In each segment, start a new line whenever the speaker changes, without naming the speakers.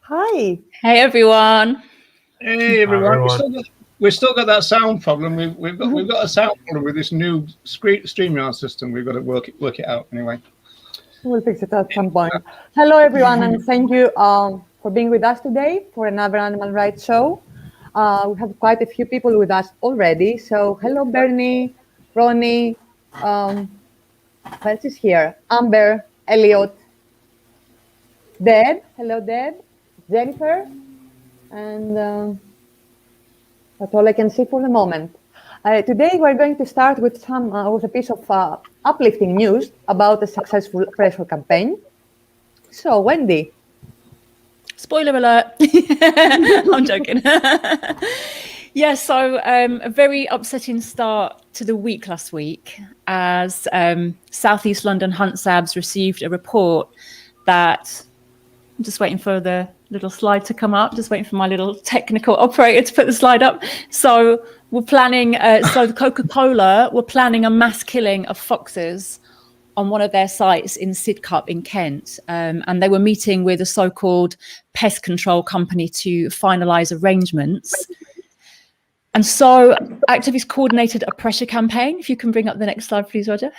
Hi.
Hey everyone.
Hey everyone. We've still got that sound problem. We've got a sound problem with this new StreamYard system. We've got to work it out anyway.
We'll fix it at some point. Hello everyone, and thank you for being with us today for another animal rights show. We have quite a few people with us already. So hello Bernie, Ronnie, who else is here? Amber, Elliot, Deb. Hello Deb, Jennifer, and that's all I can see for the moment. Today we're going to start with a piece of uplifting news about a successful pressure campaign. So Wendy.
Spoiler alert. I'm joking. Yeah, so a very upsetting start to the week last week as Southeast London Hunt Sabs received a report that, I'm just waiting for the little slide to come up, just waiting for my little technical operator to put the slide up. So we're planning, so Coca-Cola were planning a mass killing of foxes on one of their sites in Sidcup in Kent. And they were meeting with a so-called pest control company to finalise arrangements. And so activists coordinated a pressure campaign. If you can bring up the next slide, please, Roger.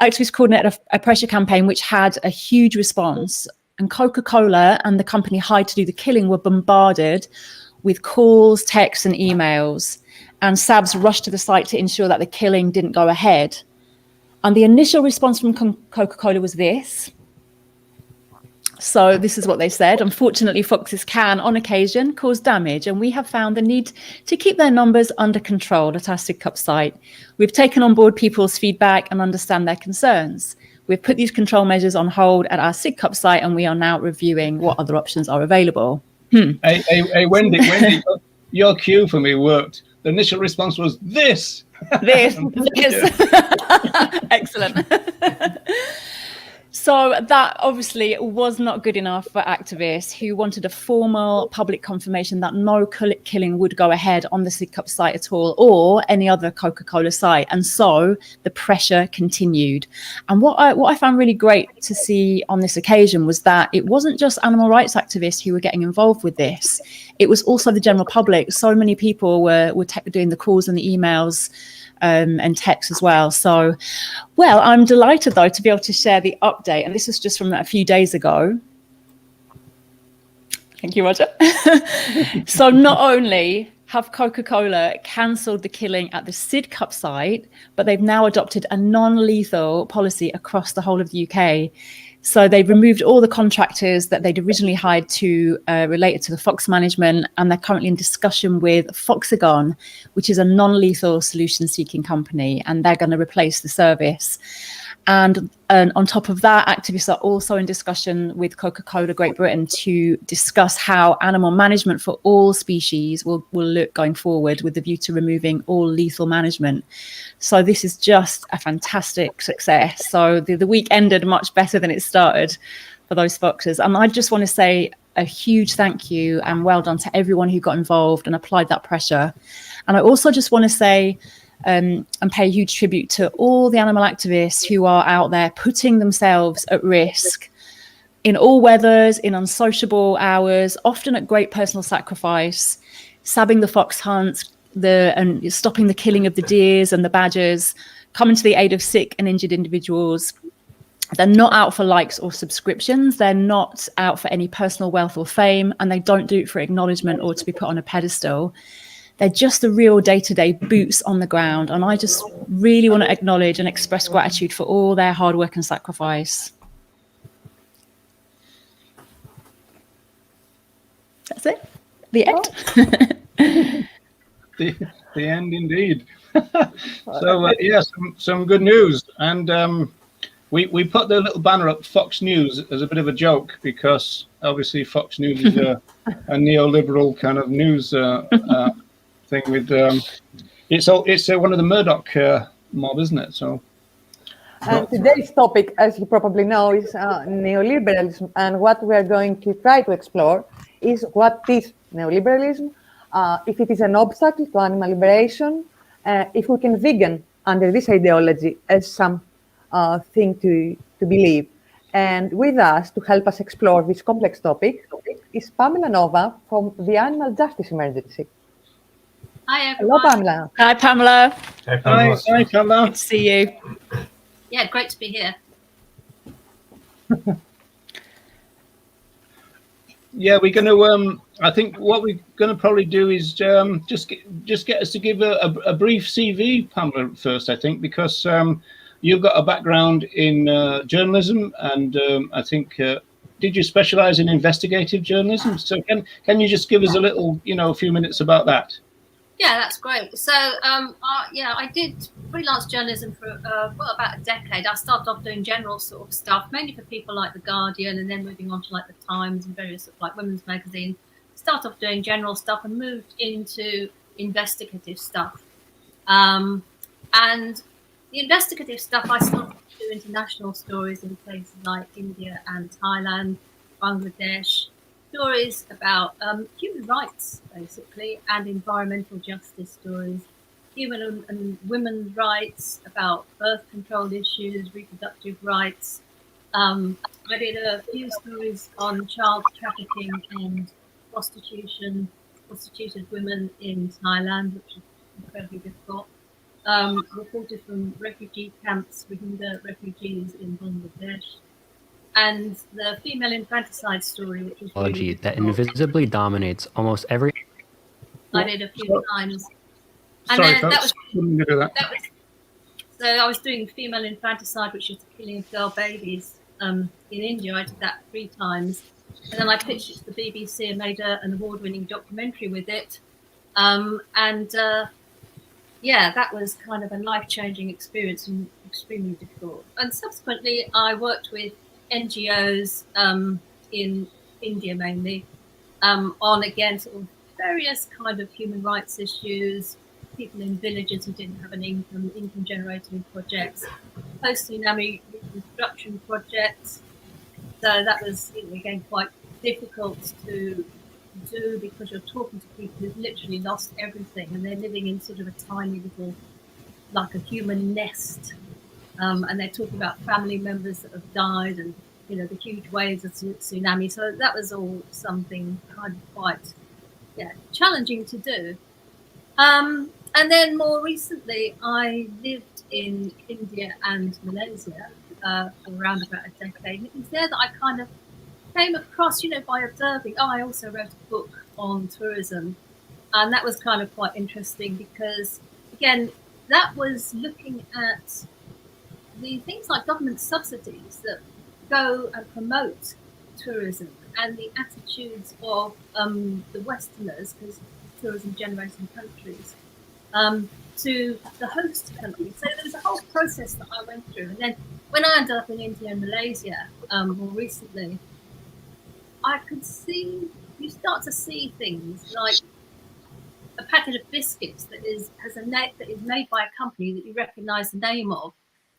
Activists coordinated a pressure campaign which had a huge response. And Coca-Cola and the company hired to do the killing were bombarded with calls, texts and emails. And SABs rushed to the site to ensure that the killing didn't go ahead. And the initial response from Coca-Cola was this. So this is what they said. Unfortunately, foxes can, on occasion, cause damage, and we have found the need to keep their numbers under control at our Sidcup site. We've taken on board people's feedback and understand their concerns. We've put these control measures on hold at our Sidcup site, and we are now reviewing what other options are available.
Hey, Wendy, your cue for me worked. The initial response was this.
This. Excellent. So that obviously was not good enough for activists who wanted a formal public confirmation that no killing would go ahead on the Sidcup site at all or any other Coca-Cola site. And so the pressure continued. And what I found really great to see on this occasion was that it wasn't just animal rights activists who were getting involved with this. It was also the general public. So many people were doing the calls and the emails and text as well. So, well, I'm delighted though to be able to share the update, and this is just from a few days ago. Thank you, Roger. So not only have Coca-Cola cancelled the killing at the Sidcup site, but they've now adopted a non-lethal policy across the whole of the UK. So they've removed all the contractors that they'd originally hired to related to the fox management, and they're currently in discussion with Foxagon, which is a non-lethal solution-seeking company, and they're going to replace the service. And on top of that, activists are also in discussion with Coca-Cola Great Britain to discuss how animal management for all species will look going forward with the view to removing all lethal management. So this is just a fantastic success. So the week ended much better than it started for those foxes. And I just want to say a huge thank you and well done to everyone who got involved and applied that pressure. And I also just want to say and pay a huge tribute to all the animal activists who are out there putting themselves at risk in all weathers, in unsociable hours, often at great personal sacrifice, sabbing the fox hunts, and stopping the killing of the deers and the badgers, coming to the aid of sick and injured individuals. They're not out for likes or subscriptions. They're not out for any personal wealth or fame, and they don't do it for acknowledgement or to be put on a pedestal. They're just the real day-to-day boots on the ground. And I just really want to acknowledge and express gratitude for all their hard work and sacrifice. That's it. The end.
The end indeed. So yeah, some good news. And we put the little banner up, Fox News, as a bit of a joke, because obviously Fox News is a neoliberal kind of news thing with it's one of the Murdoch mob, isn't it? So
today's topic, as you probably know, is neoliberalism, and what we are going to try to explore is what is neoliberalism, if it is an obstacle to animal liberation, if we can vegan under this ideology as some thing to believe. And with us to help us explore this complex topic, is Pamela Nova from the Animal Justice Emergency.
Hi,
Hello,
everyone.
Pamela.
Hi, Pamela.
Hi, Pamela.
Good to see you.
Yeah, great to be here.
Yeah, we're going to. I think what we're going to probably do is just get us to give a brief CV, Pamela, first. I think because you've got a background in journalism, and I think did you specialize in investigative journalism? So can you just give us a little, a few minutes about that?
Yeah, that's great. So, yeah, I did freelance journalism for about a decade. I started off doing general sort of stuff, mainly for people like The Guardian, and then moving on to like The Times and various sort of like women's magazines. Started off doing general stuff and moved into investigative stuff. And the investigative stuff, I started to do international stories in places like India and Thailand, Bangladesh. Stories about human rights, basically, and environmental justice stories, human and women's rights, about birth control issues, reproductive rights. I did a few stories on child trafficking and prostitution, prostituted women in Thailand, which is incredibly difficult. Reported from refugee camps, Rohingya refugees in Bangladesh. And the female infanticide story, which was really
that invisibly dominates almost every.
I did a few times. And
Sorry,
then
folks.
So I was doing female infanticide, which is the killing of girl babies in India. I did that 3 times. And then I pitched it to the BBC and made an award-winning documentary with it. Yeah, that was kind of a life-changing experience and extremely difficult. And subsequently, I worked with NGOs in India mainly on, again, sort of various kind of human rights issues, people in villages who didn't have an income generating projects, post-tsunami reconstruction projects. So that was, again, quite difficult to do because you're talking to people who've literally lost everything and they're living in sort of a tiny little, like a human nest. And they're talking about family members that have died and, the huge waves of tsunami. So that was all something kind of quite, challenging to do. And then more recently, I lived in India and Malaysia for around about a decade. And it was there that I kind of came across, by observing. I also wrote a book on tourism. And that was kind of quite interesting because, again, that was looking at the things like government subsidies that go and promote tourism and the attitudes of the Westerners, because tourism generating countries, to the host country. So there was a whole process that I went through. And then when I ended up in India and Malaysia more recently, I could see, you start to see things like a packet of biscuits that is made by a company that you recognise the name of.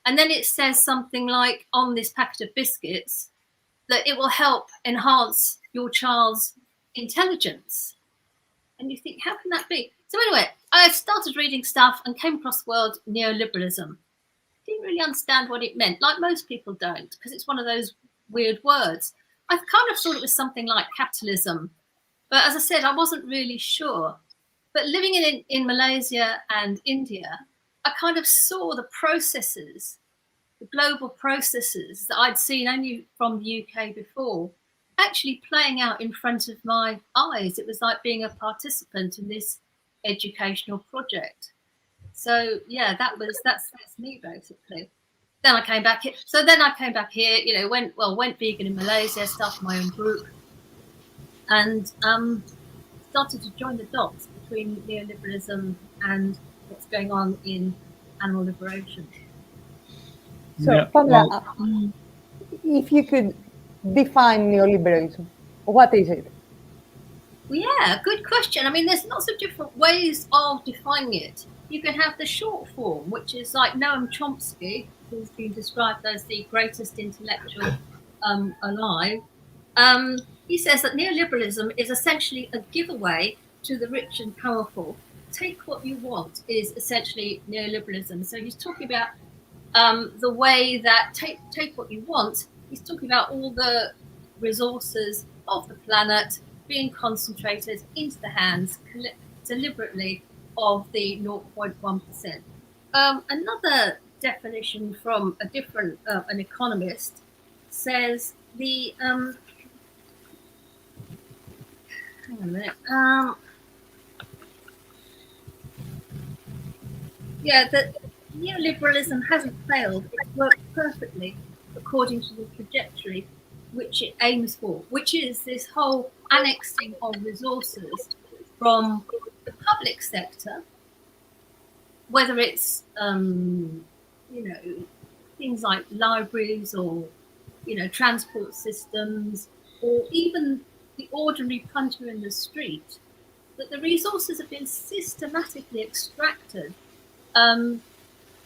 And then it says something like on this packet of biscuits that it will help enhance your child's intelligence. And you think, how can that be? So anyway, I started reading stuff and came across the word neoliberalism. Didn't really understand what it meant, like most people don't, because it's one of those weird words. I kind of thought it was something like capitalism. But as I said, I wasn't really sure. But living in Malaysia and India, I kind of saw the processes, the global processes that I'd seen only from the UK before, actually playing out in front of my eyes. It was like being a participant in this educational project. So yeah, that's me basically. Then I came back here. So then I came back here, went vegan in Malaysia, started my own group, and started to join the dots between neoliberalism and what's going on in animal liberation.
So, Pamela, if you could define neoliberalism, what is it?
Well, yeah, good question. I mean, there's lots of different ways of defining it. You can have the short form, which is like Noam Chomsky, who's been described as the greatest intellectual alive. He says that neoliberalism is essentially a giveaway to the rich and powerful. Take what you want is essentially neoliberalism. So he's talking about the way that take what you want. He's talking about all the resources of the planet being concentrated into the hands deliberately of the 0.1%. Another definition from a different an economist says the hang on a minute. Yeah, that neoliberalism hasn't failed. It's worked perfectly according to the trajectory which it aims for, which is this whole annexing of resources from the public sector, whether it's things like libraries or transport systems, or even the ordinary punter in the street, that the resources have been systematically extracted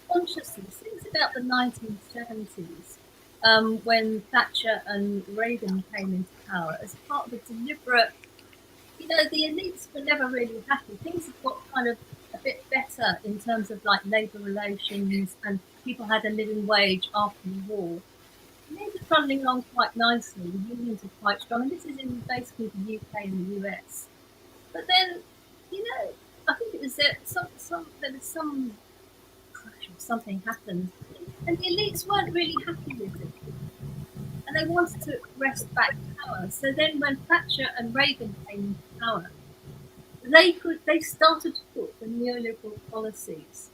consciously since about the 1970s, when Thatcher and Reagan came into power as part of a deliberate, the elites were never really happy. Things have got kind of a bit better in terms of like labour relations, and people had a living wage after the war. And things are trundling along quite nicely. The unions are quite strong, and this is in basically the UK and the US. But then, I think it was there was some crash or something happened, and the elites weren't really happy with it, and they wanted to wrest back power. So then, when Thatcher and Reagan came into power, they started to put the neoliberal policies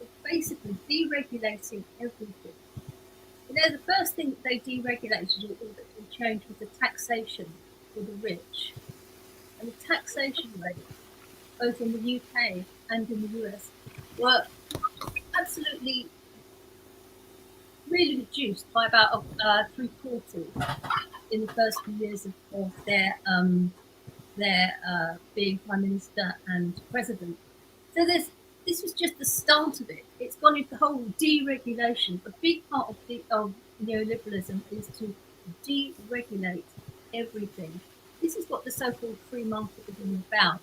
of basically deregulating everything. The first thing that they deregulated or that they changed was the taxation for the rich, and the taxation rate, both in the UK and in the US, were absolutely really reduced by about 3/4 in the first few years of their being Prime Minister and President. So this was just the start of it. It's gone into the whole deregulation. A big part of neoliberalism is to deregulate everything. This is what the so-called free market is all about.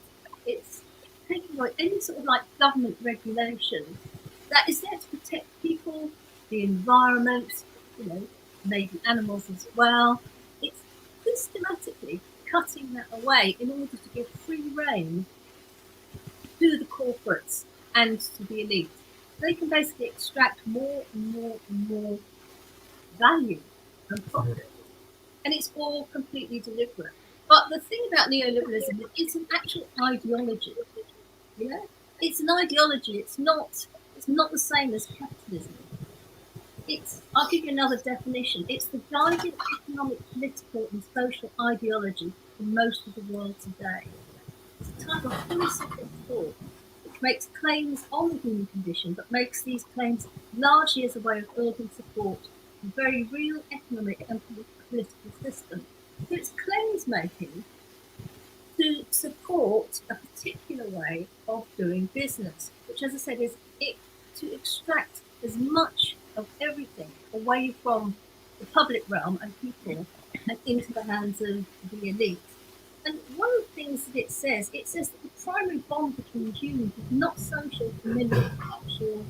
It's taking away any sort of like government regulation that is there to protect people, the environment, maybe animals as well. It's systematically cutting that away in order to give free rein to the corporates and to the elite. They can basically extract more and more and more value and profit. And it's all completely deliberate. But the thing about neoliberalism is it's an actual ideology. It's an ideology. It's not the same as capitalism. I'll give you another definition. It's the guiding economic, political and social ideology for most of the world today. It's a type of philosophical thought which makes claims on the human condition, but makes these claims largely as a way of urging support for a very real economic and political system. So it's claims making to support a particular way of doing business, which, as I said, is to extract as much of everything away from the public realm and people and into the hands of the elite. And one of the things that it says that the primary bond between humans is not social, familial, cultural,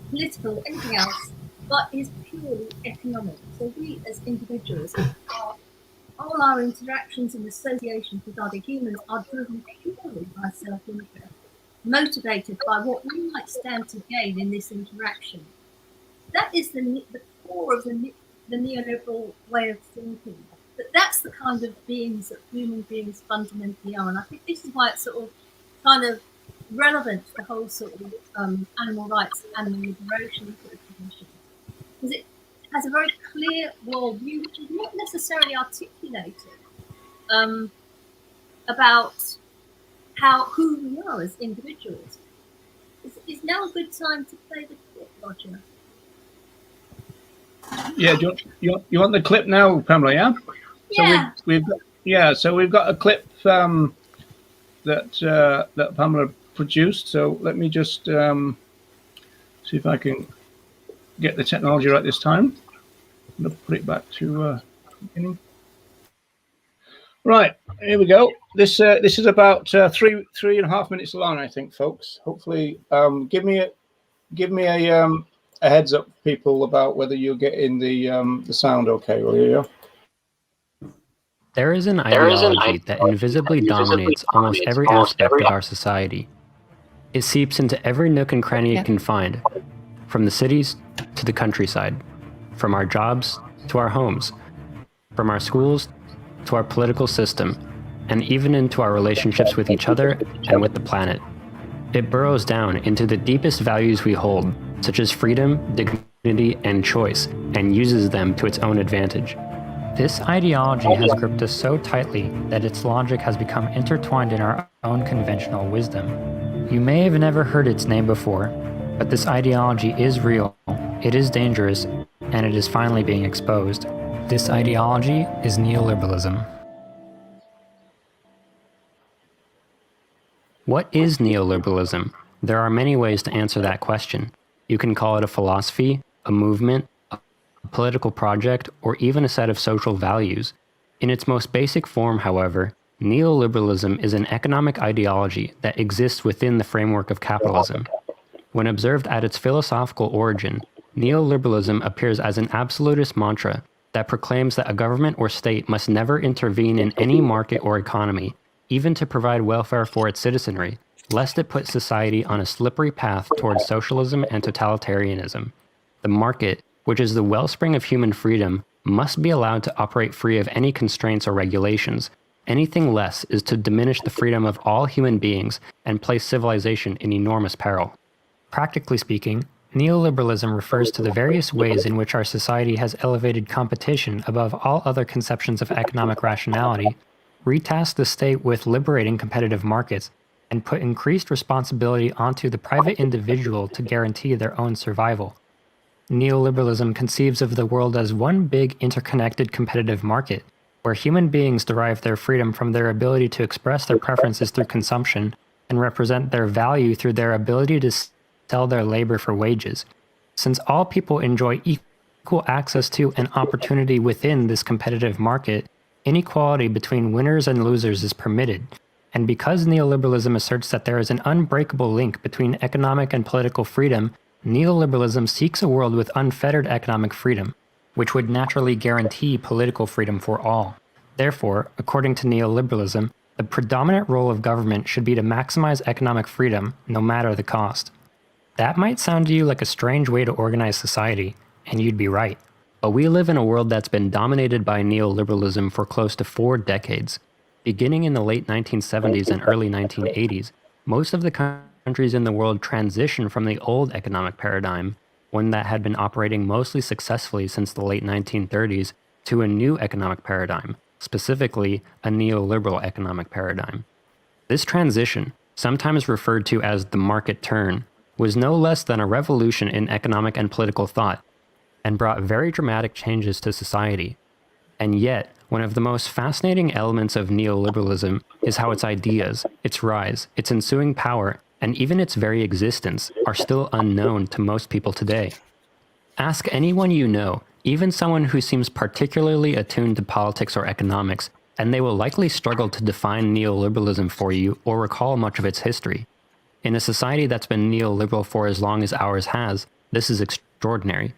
political, anything else, but is purely economic. So we as individuals, all our interactions and associations with other humans are driven purely by self-interest, motivated by what we might stand to gain in this interaction. That is the core of the neoliberal way of thinking. But that's the kind of beings that human beings fundamentally are. And I think this is why it's sort of kind of relevant to the whole sort of animal rights, animal liberation sort of position. Because it has a very clear worldview, which is not necessarily articulated about who we are as individuals. Is now a good time to play the clip, Roger?
Yeah, do you want the clip now, Pamela? Yeah.
Yeah.
So we've got a clip that Pamela produced. So let me just see if I can get the technology right this time. I'm going to put it back to beginning. Right, here we go. This is about 3.5 minutes long, I think, folks. Hopefully, give me a heads up, people, about whether you're getting the sound okay, will you?
There is an ideology that invisibly dominates almost every aspect of our society. It seeps into every nook and cranny it can find, from the cities to the countryside, from our jobs to our homes, from our schools to our political system, and even into our relationships with each other and with the planet. It burrows down into the deepest values we hold, such as freedom, dignity, and choice, and uses them to its own advantage. This ideology has gripped us so tightly that its logic has become intertwined in our own conventional wisdom. You may have never heard its name before, but this ideology is real, it is dangerous, and it is finally being exposed. This ideology is neoliberalism. What is neoliberalism? There are many ways to answer that question. You can call it a philosophy, a movement, a political project, or even a set of social values. In its most basic form, however, neoliberalism is an economic ideology that exists within the framework of capitalism. When observed at its philosophical origin, neoliberalism appears as an absolutist mantra that proclaims that a government or state must never intervene in any market or economy, even to provide welfare for its citizenry, lest it put society on a slippery path towards socialism and totalitarianism. The market, which is the wellspring of human freedom, must be allowed to operate free of any constraints or regulations. Anything less is to diminish the freedom of all human beings and place civilization in enormous peril. Practically speaking, neoliberalism refers to the various ways in which our society has elevated competition above all other conceptions of economic rationality, retasked the state with liberating competitive markets, and put increased responsibility onto the private individual to guarantee their own survival. Neoliberalism conceives of the world as one big interconnected competitive market, where human beings derive their freedom from their ability to express their preferences through consumption and represent their value through their ability to sell their labor for wages. Since all people enjoy equal access to and opportunity within this competitive market, inequality between winners and losers is permitted. And because neoliberalism asserts that there is an unbreakable link between economic and political freedom, neoliberalism seeks a world with unfettered economic freedom, which would naturally guarantee political freedom for all. Therefore, according to neoliberalism, the predominant role of government should be to maximize economic freedom, no matter the cost. That might sound to you like a strange way to organize society, and you'd be right. But we live in a world that's been dominated by neoliberalism for close to 4 decades. Beginning in the late 1970s and early 1980s, most of the countries in the world transitioned from the old economic paradigm, one that had been operating mostly successfully since the late 1930s, to a new economic paradigm, specifically a neoliberal economic paradigm. This transition, sometimes referred to as the market turn, was no less than a revolution in economic and political thought, and brought very dramatic changes to society. And yet, one of the most fascinating elements of neoliberalism is how its ideas, its rise, its ensuing power, and even its very existence are still unknown to most people today. Ask anyone you know, even someone who seems particularly attuned to politics or economics, and they will likely struggle to define neoliberalism for you or recall much of its history. In a society that's been neoliberal for as long as ours has, this is extraordinary.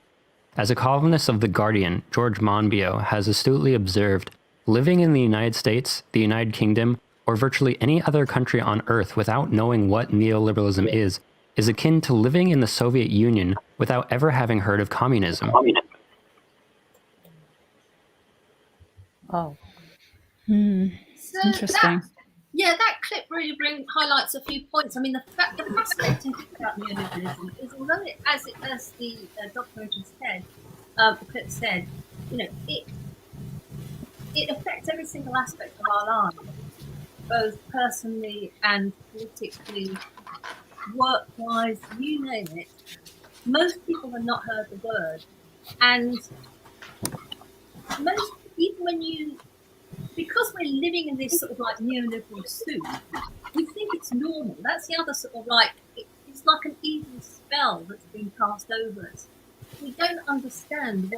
As a columnist of The Guardian, George Monbiot has astutely observed, living in the United States, the United Kingdom, or virtually any other country on Earth without knowing what neoliberalism is akin to living in the Soviet Union without ever having heard of communism.
Oh.
Interesting.
That clip really highlights a few points. I mean, the fascinating thing about neoliberalism is, although as the documentary said, the clip said, it affects every single aspect of our lives, both personally and politically, work-wise, you name it. Most people have not heard the word, and even when because we're living in this sort of like neoliberal soup, we think it's normal. That's the other sort of like, it's like an evil spell that's been cast over us. We don't understand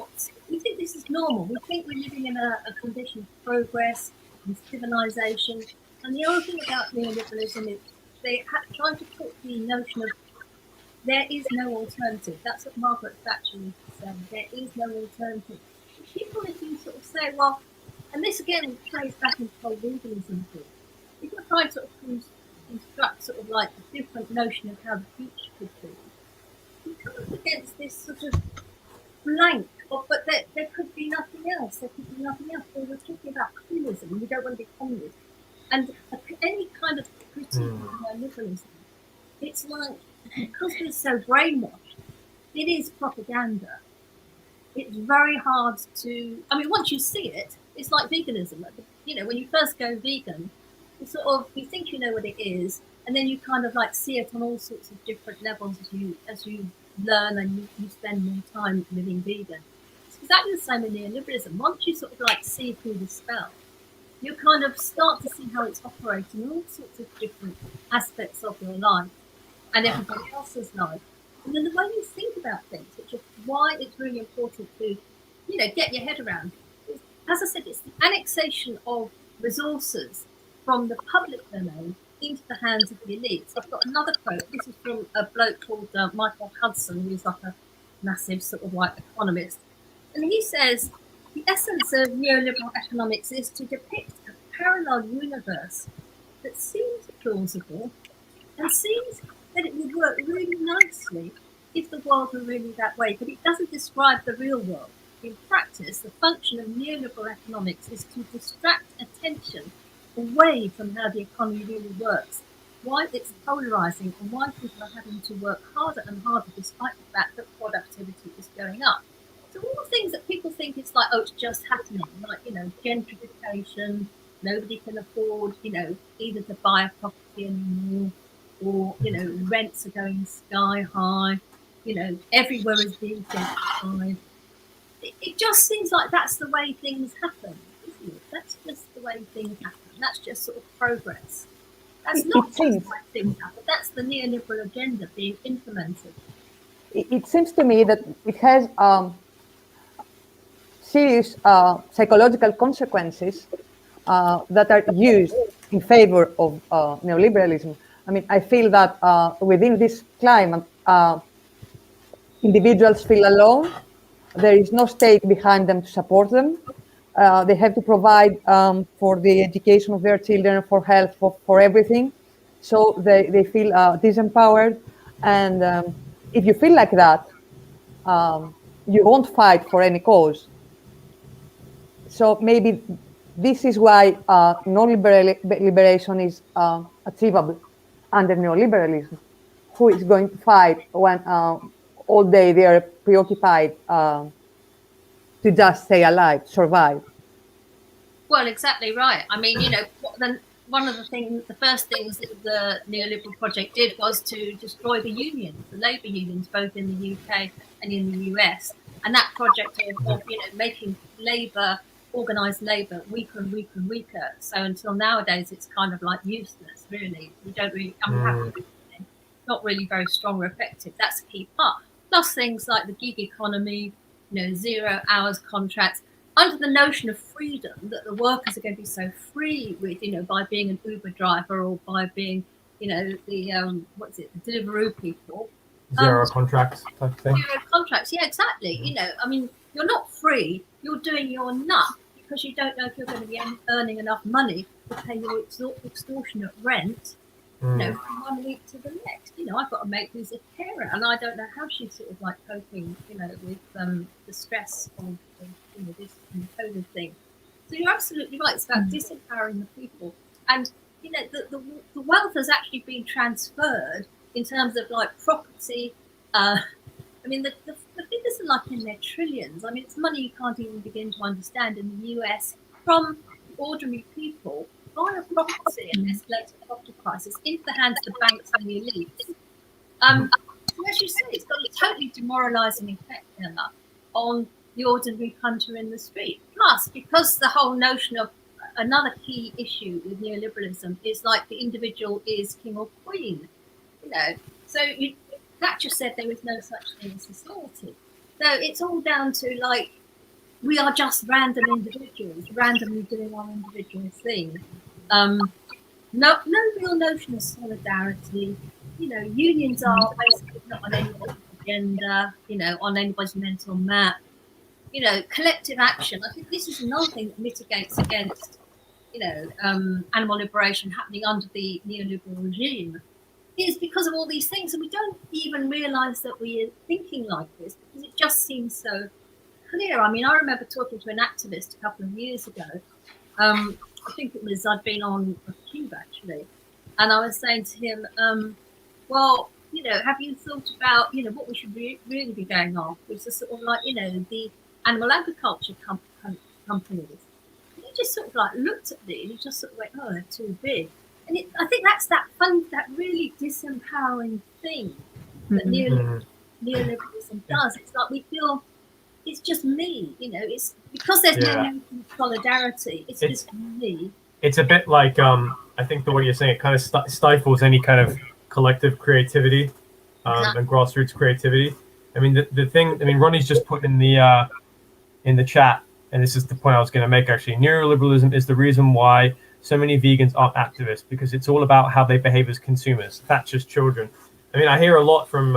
we think this is normal. We think we're living in a condition of progress and civilization. And the other thing about neoliberalism is they try to put the notion of there is no alternative. That's what Margaret Thatcher said. There is no alternative. People, if you sort of say, well, And this again plays back into the whole veganism thing. If you're trying to sort of construct sort of like a different notion of how the future could be, you come up against this sort of blank, but there could be nothing else. There could be nothing else. So we're talking about communism, and we don't want to be communist. And any kind of critique of neoliberalism, it's like, because we're so brainwashed, it is propaganda. It's very hard to, I mean, once you see it, it's like veganism. You know, when you first go vegan, you sort of, you think you know what it is, and then you kind of like see it on all sorts of different levels as you learn and you spend more time living vegan. It's exactly the same in neoliberalism. Once you sort of like see through the spell, you kind of start to see how it's operating in all sorts of different aspects of your life and everybody else's life. And then the way you think about things, which is why it's really important to, you know, get your head around. As I said, it's the annexation of resources from the public domain into the hands of the elites. I've got another quote. This is from a bloke called Michael Hudson, who's like a massive sort of like economist. And he says, the essence of neoliberal economics is to depict a parallel universe that seems plausible and seems that it would work really nicely if the world were really that way, but it doesn't describe the real world. In practice, the function of neoliberal economics is to distract attention away from how the economy really works, why it's polarizing, and why people are having to work harder and harder despite the fact that productivity is going up. So all the things that people think it's like, oh, it's just happening, like, you know, gentrification, nobody can afford, you know, either to buy a property anymore, or, you know, rents are going sky high, you know, everywhere is being gentrified. It just seems like that's the way things happen, isn't it? That's just the way things happen. That's just sort of progress. That's not just the way things happen. That's the neoliberal agenda being implemented.
It seems to me that it has serious psychological consequences that are used in favor of neoliberalism. I mean, I feel that within this climate, individuals feel alone. There is no state behind them to support them. They have to provide for the education of their children, for health, for everything. So they feel disempowered. And if you feel like that, you won't fight for any cause. So maybe this is why non-liberation is achievable under neoliberalism. Who is going to fight when all day they are preoccupied to just stay alive, survive?
Well, exactly right. I mean, you know, one of the first things that the neoliberal project did was to destroy the unions, the labour unions, both in the UK and in the US. And that project of you know, making labour, organised labour, weaker and weaker and weaker. So until nowadays, it's kind of like useless, really. We don't really, not really very strong or effective. That's a key part. Plus things like the gig economy, you know, 0 hours contracts, under the notion of freedom, that the workers are going to be so free with, you know, by being an Uber driver or by being, you know, the the Deliveroo people.
Zero contracts type thing.
Zero contracts, yeah, exactly. You know, I mean, you're not free. You're doing your nut because you don't know if you're going to be earning enough money to pay your extortionate rent. You know, from 1 week to the next. You know, I've got a mate who's a carer, and I don't know how she's sort of like coping, you know, with the stress of you know, this COVID thing. So you're absolutely right. It's about disempowering the people, and you know, the wealth has actually been transferred in terms of like property. I mean, the figures are like in their trillions. I mean, it's money you can't even begin to understand in the US from ordinary people via property and escalated property prices into the hands of the banks and the elites. As you say, it's got a totally demoralising effect on the ordinary hunter in the street. Plus, because the whole notion of another key issue with neoliberalism is like the individual is king or queen, you know. So that just said there is no such thing as society. So it's all down to like, we are just random individuals, randomly doing our individual thing. No real notion of solidarity. You know, unions are basically not on anybody's agenda, you know, on anybody's mental map. collective action. I think this is another thing that mitigates against, animal liberation happening under the neoliberal regime, is because of all these things. And we don't even realise that we are thinking like this because it just seems so clear. I mean, I remember talking to an activist a couple of years ago. I think it was, I'd been on a cube actually, and I was saying to him, well, have you thought about, what we should really be going on, which is sort of like, the animal agriculture companies. And he just sort of like looked at me and he just sort of went, oh, they're too big. And I think that's that really disempowering thing that neoliberalism does. It's like we feel it's just me, it's because there's no solidarity. It's just me.
It's a bit like, I think the way you're saying it kind of stifles any kind of collective creativity and grassroots creativity. I mean, the thing, Ronnie's just put in the chat, and this is the point I was going to make actually. Neoliberalism is the reason why so many vegans aren't activists, because it's all about how they behave as consumers. Thatcher's children. I mean, I hear a lot from,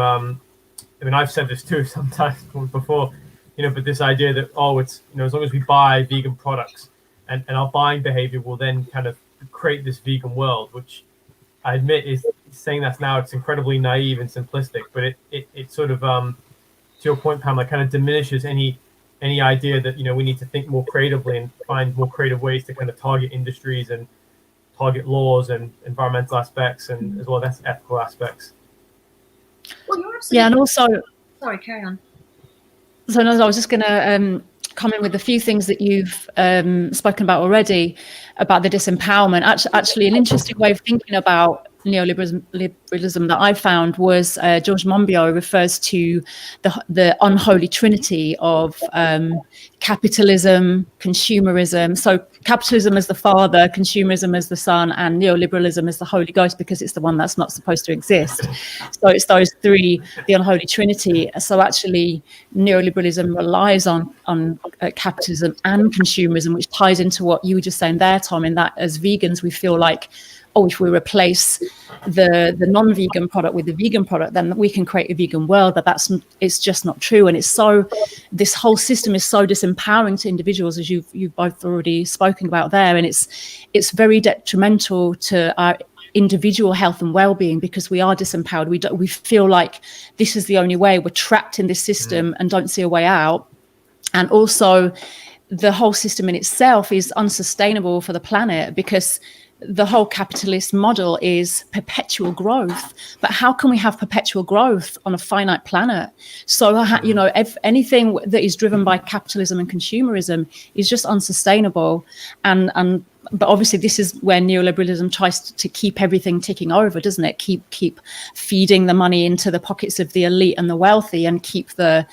I've said this too sometimes before, but this idea that, it's, as long as we buy vegan products and our buying behavior will then kind of create this vegan world, which I admit is saying that now, it's incredibly naive and simplistic, but it sort of, to your point, Pamela, kind of diminishes any idea that, we need to think more creatively and find more creative ways to kind of target industries and target laws and environmental aspects and as well as ethical aspects.
Well, you're absolutely
Yeah, and also,
sorry, carry on.
so no, I was just going to come in with a few things that you've spoken about already about the disempowerment. Actually, an interesting way of thinking about neoliberalism that I found was George Monbiot refers to the unholy trinity of capitalism, consumerism. So capitalism as the father, consumerism as the son, and neoliberalism as the Holy Ghost, because it's the one that's not supposed to exist. So it's those three, the unholy trinity. So actually, neoliberalism relies on capitalism and consumerism, which ties into what you were just saying there, Tom, in that as vegans, we feel like, if we replace the non-vegan product with the vegan product, then we can create a vegan world. But it's just not true. And this whole system is so disempowering to individuals, as you've both already spoken about there. And it's very detrimental to our individual health and well-being, because we are disempowered. We feel like this is the only way. We're trapped in this system and don't see a way out. And also, the whole system in itself is unsustainable for the planet, because the whole capitalist model is perpetual growth. But how can we have perpetual growth on a finite planet? So, if anything that is driven by capitalism and consumerism is just unsustainable. But obviously, this is where neoliberalism tries to keep everything ticking over, doesn't it? Keep feeding the money into the pockets of the elite and the wealthy, and keep the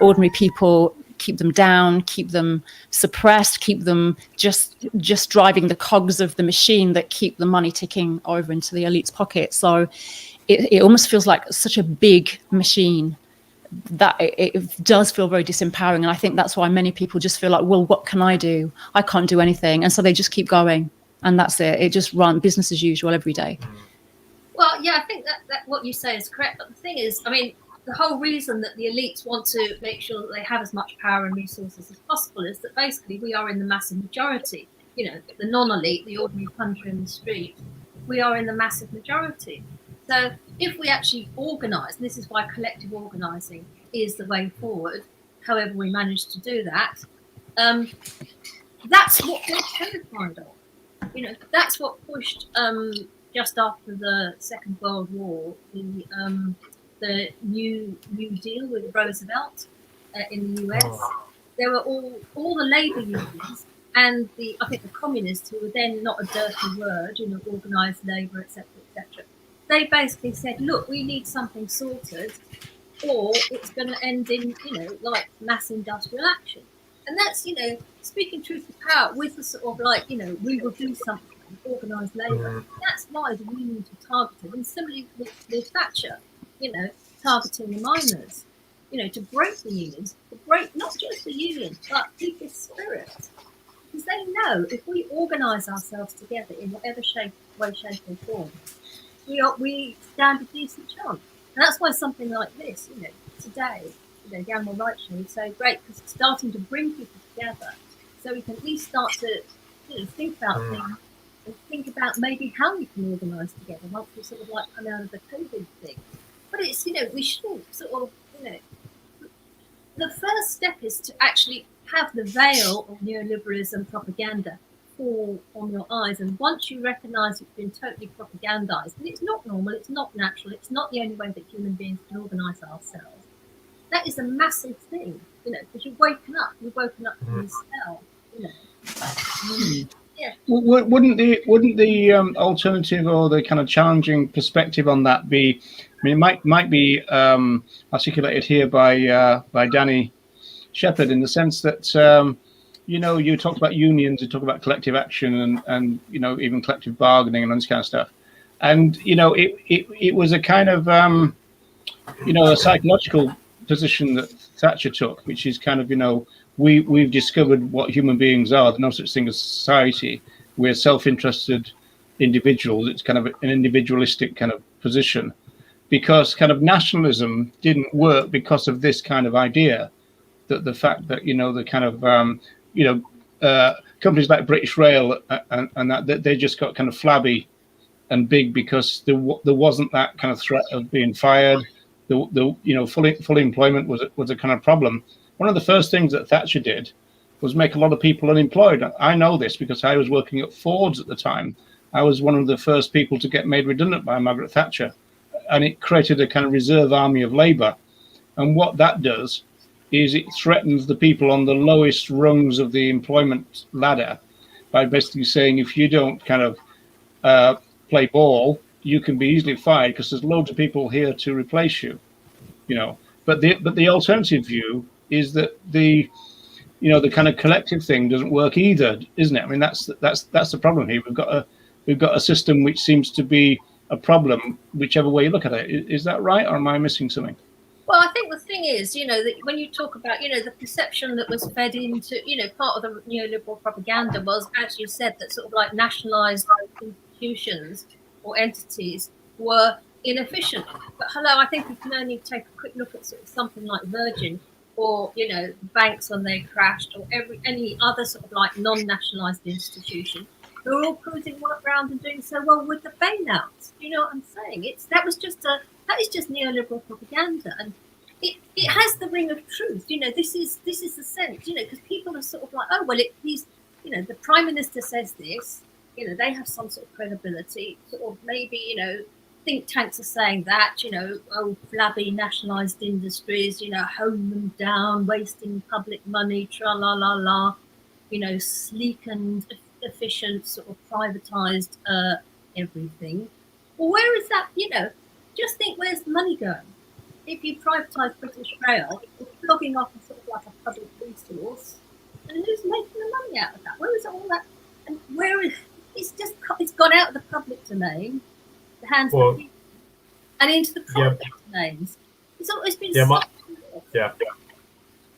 ordinary people, keep them down, keep them suppressed, keep them just driving the cogs of the machine that keep the money ticking over into the elite's pocket. So it almost feels like such a big machine that it does feel very disempowering. And I think that's why many people just feel like, well, what can I do? I can't do anything. And so they just keep going. And that's it. It just runs business as usual every day.
Well, yeah, I think that what you say is correct. But the thing is, the whole reason that the elites want to make sure that they have as much power and resources as possible is that basically we are in the massive majority. The non-elite, the ordinary puncher in the street, we are in the massive majority. So if we actually organise, and this is why collective organising is the way forward, however we manage to do that, that's what we're terrified of. That's what pushed just after the Second World War, the New Deal with Roosevelt in the US. There were all the labour unions and I think the communists, who were then not a dirty word, organised labour, etc., etc. They basically said, look, we need something sorted, or it's going to end in, like mass industrial action. And that's, speaking truth to power with the sort of like, we will do something, organised labour. That's why the unions were targeted. And similarly with Thatcher, targeting the miners, to break the unions, to break not just the unions, but people's spirit. Because they know if we organise ourselves together in whatever way, shape or form, we stand a decent chance. And that's why something like this, today, the animal rights show is so great because it's starting to bring people together, so we can at least start to think about things and think about maybe how we can organise together once we sort of like come out of the COVID thing. But it's we shouldn't sort of the first step is to actually have the veil of neoliberalism propaganda fall on your eyes, and once you recognise it's been totally propagandised, and it's not normal, it's not natural, it's not the only way that human beings can organise ourselves. That is a massive thing, because you've woken up from this spell, Yeah.
Wouldn't the alternative or the kind of challenging perspective on that be? I mean, it might be articulated here by Danny Shepherd in the sense that you talked about unions, you talk about collective action, and even collective bargaining and this kind of stuff, and it was a kind of a psychological position that Thatcher took, which is kind of we've discovered what human beings are. There's no such thing as society. We're self-interested individuals. It's kind of an individualistic kind of position, because kind of nationalism didn't work because of this kind of idea, that the fact that the kind of companies like British Rail and that they just got kind of flabby and big because there wasn't that kind of threat of being fired. Full employment was a kind of problem. One of the first things that Thatcher did was make a lot of people unemployed. I know this because I was working at Ford's at the time. I was one of the first people to get made redundant by Margaret Thatcher, and it created a kind of reserve army of labour. And what that does is it threatens the people on the lowest rungs of the employment ladder by basically saying, if you don't kind of play ball, you can be easily fired because there's loads of people here to replace you. But the alternative view is that the kind of collective thing doesn't work either, isn't it? I mean, that's the problem here. We've got a system which seems to be a problem, whichever way you look at it. Is that right, or am I missing something?
Well, I think the thing is, that when you talk about, the perception that was fed into, part of the neoliberal propaganda was, as you said, that sort of like nationalised institutions or entities were inefficient. But hello, I think we can only take a quick look at sort of something like Virgin, or banks when they crashed, or any other sort of like non-nationalised institution who are all cruising around and doing so well with the bailouts. You know what I'm saying? That is just neoliberal propaganda, and it has the ring of truth. This is the sense. Because people are sort of like, oh well, the Prime Minister says this. They have some sort of credibility. Sort of maybe think tanks are saying that, flabby nationalised industries, hone them down, wasting public money, tra-la-la-la, sleek and efficient, sort of privatised everything. Well, where is that, just think, where's the money going? If you privatise British Rail, it's flogging off a sort of like a public resource, and who's making the money out of that? Where is all that? And where is it's gone out of the public domain, the hands of the people, and into the private domains. It's always been
I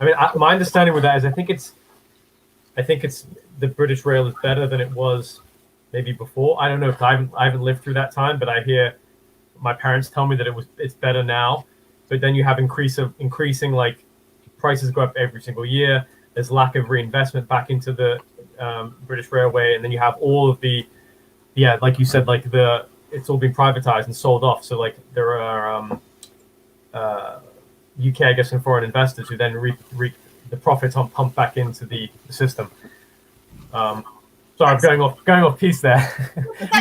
mean, my understanding with that is I think it's the British Rail is better than it was maybe before. I don't know, because I haven't lived through that time, but I hear my parents tell me that it's better now. But then you have increasing like prices go up every single year. There's lack of reinvestment back into the British Railway, and then you have all of the like you said, like it's all been privatized and sold off. So like there are UK, I guess, and foreign investors who then reap the profits on pumped back into the system. Sorry, I'm going off piece there.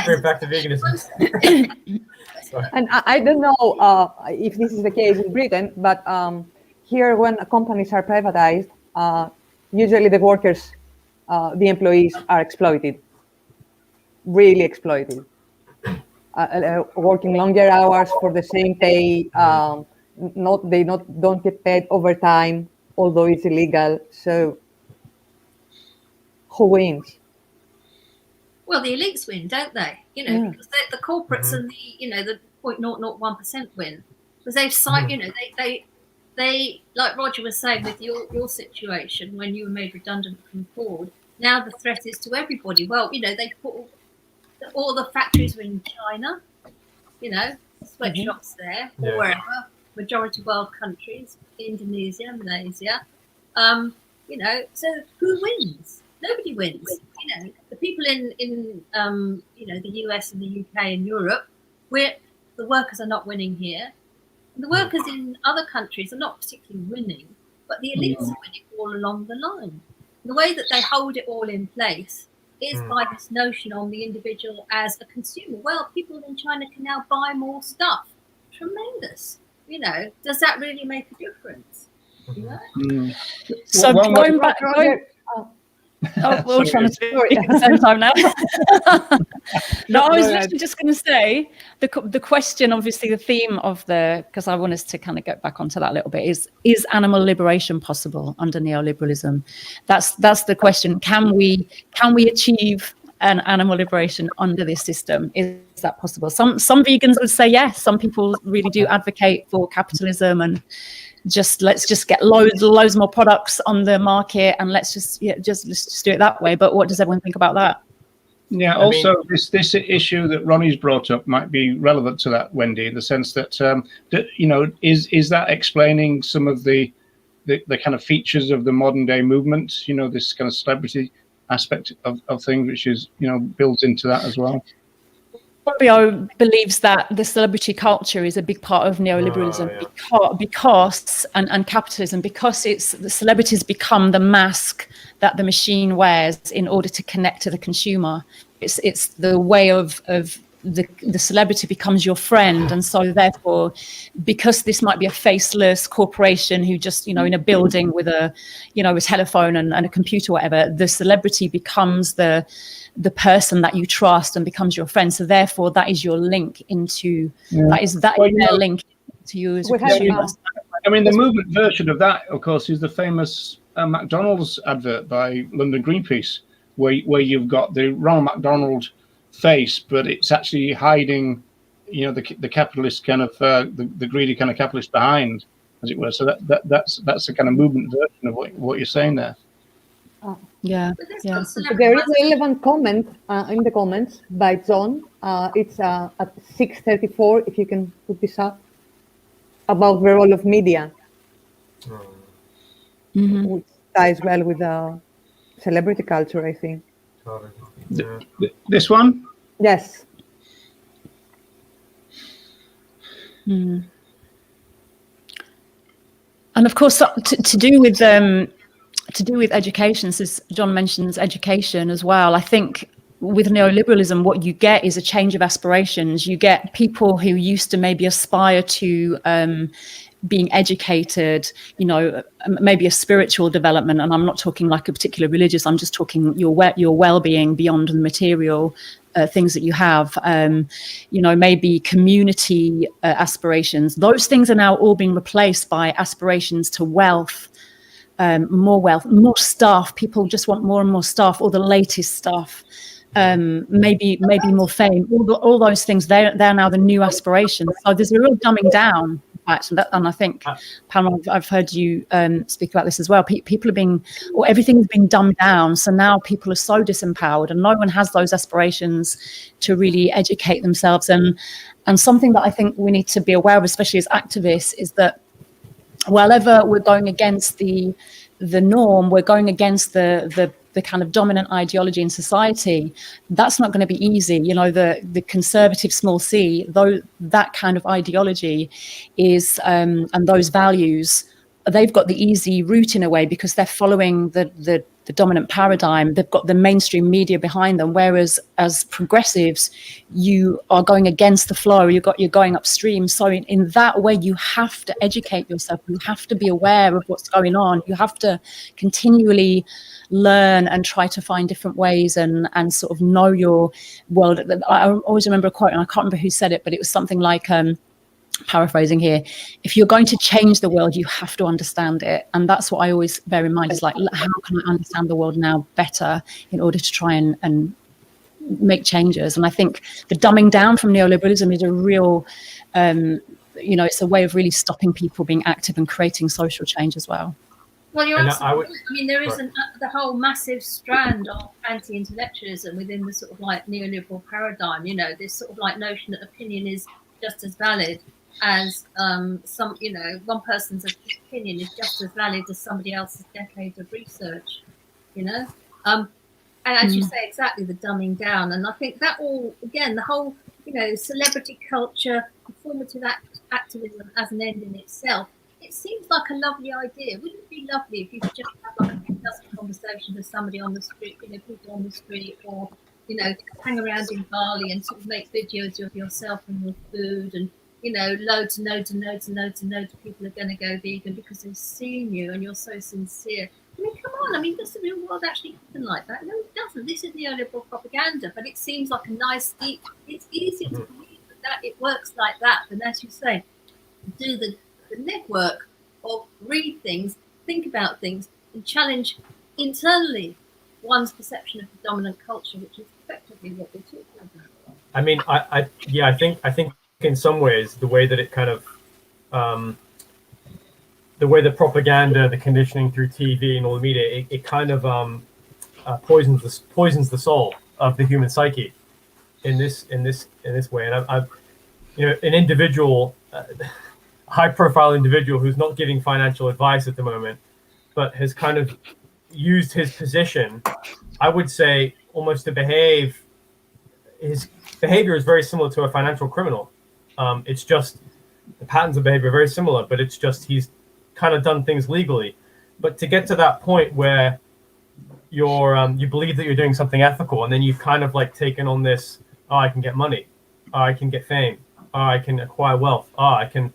Going back to veganism.
And I don't know if this is the case in Britain, but here when companies are privatized, usually the workers, the employees are exploited, really exploited. Working longer hours for the same pay. They don't get paid overtime, although it's illegal. So who wins?
Well, the elites win, don't they? Because the corporates and the 0.001% win, because they've cited, they like Roger was saying with your situation when you were made redundant from Ford. Now the threat is to everybody. Well, they put all the factories are in China, sweatshops there or wherever. majority world countries, Indonesia, Malaysia. You know, so who wins? Nobody wins. You know, the people in you know, the US and the UK and Europe, where the workers are not winning here. And the workers in other countries are not particularly winning, but the elites are winning all along the line. And the way that they hold it all in place is by this notion on the individual as a consumer. Well, people in China can now buy more stuff. Tremendous. You know, does that really make a difference? You know?
So going back, we're all trying to speak at the same time now. No, I was literally just going to say the question, obviously, the theme of because I want us to kind of get back onto that a little bit is animal liberation possible under neoliberalism? That's the question. Can we achieve an animal liberation under this system? Is that possible? Some vegans would say yes. Some people really do advocate for capitalism and let's just get loads more products on the market and let's just do it that way. But what does everyone think about that?
Yeah, also this issue that Ronnie's brought up might be relevant to that, Wendy, in the sense that you know, is that explaining some of the kind of features of the modern day movement, you know, this kind of celebrity aspect of things, which is, you know, builds into that as well.
Fabio believes that the celebrity culture is a big part of neoliberalism because and capitalism, because the celebrities become the mask that the machine wears in order to connect to the consumer. It's the way of the celebrity becomes your friend, and so therefore, because this might be a faceless corporation who just, you know, in a building with a, you know, a telephone and a computer, whatever, the celebrity becomes the person that you trust and becomes your friend. So therefore, that is your link into that is their link to you as a consumer.
I mean, the movement version of that, of course, is the famous McDonald's advert by London Greenpeace, where you've got the Ronald McDonald face, but it's actually hiding, you know, the capitalist kind of the greedy kind of capitalist behind, as it were. So that's the kind of movement version of what you're saying there.
Yeah.
There is a relevant comment in the comments by John. It's at 6:34. If you can put this up, about the role of media, which ties well with celebrity culture, I think.
This one?
Yes.
And of course, to do with education, since John mentions education as well, I think with neoliberalism, what you get is a change of aspirations. You get people who used to maybe aspire to being educated, you know, maybe a spiritual development, and I'm not talking like a particular religious, I'm just talking your well-being beyond the material things that you have, you know, maybe community aspirations. Those things are now all being replaced by aspirations to wealth, more stuff. People just want more and more stuff, all the latest stuff, maybe more fame, all those things. They're now the new aspirations. So there's a real dumbing down, in fact, and I think, Pamela, I've heard you speak about this as well. People are being, or everything's been dumbed down. So now people are so disempowered, and no one has those aspirations to really educate themselves. And something that I think we need to be aware of, especially as activists, is that wherever we're going against the norm, we're going against the kind of dominant ideology in society. That's not going to be easy. You know, the conservative small c, though, that kind of ideology is and those values, they've got the easy route in a way because they're following the dominant paradigm. They've got the mainstream media behind them, whereas as progressives, you are going against the flow. You're going upstream. So in that way, you have to educate yourself. You have to be aware of what's going on. You have to continually learn and try to find different ways and sort of know your world. I always remember a quote, and I can't remember who said it, but it was something like, paraphrasing here, if you're going to change the world, you have to understand it. And that's what I always bear in mind, is like, how can I understand the world now better in order to try and make changes? And I think the dumbing down from neoliberalism is a real, you know, it's a way of really stopping people being active and creating social change as well.
Well, you're absolutely right. I mean, there is the whole massive strand of anti-intellectualism within the sort of like neoliberal paradigm, you know, this sort of like notion that opinion is just as valid as some, one person's opinion is just as valid as somebody else's decades of research, and as you say, exactly, the dumbing down. And I think that all, again, the whole, celebrity culture, performative activism as an end in itself, it seems like a lovely idea. Wouldn't it be lovely if you could just have like a dozen conversations with somebody on the street, people on the street, or, hang around in Bali and sort of make videos of yourself and your food, and, loads of people are going to go vegan because they've seen you and you're so sincere. I mean, come on. I mean, does the real world actually happen like that? No, it doesn't. This is neoliberal propaganda, but it seems like a nice, it's easier to believe that it works like that than, as you say, do the legwork or read things, think about things, and challenge internally one's perception of the dominant culture, which is effectively what we're talking about.
I mean, I think in some ways the way that it kind of the way the propaganda, the conditioning through TV and all the media, it kind of poisons the soul of the human psyche in this way. And I've an individual, high-profile individual who's not giving financial advice at the moment, but has kind of used his position, I would say, almost to behave. His behavior is very similar to a financial criminal. It's just the patterns of behavior are very similar, but it's just he's kind of done things legally. But to get to that point where you believe that you're doing something ethical, and then you've kind of like taken on this, I can get money, I can get fame, I can acquire wealth, I can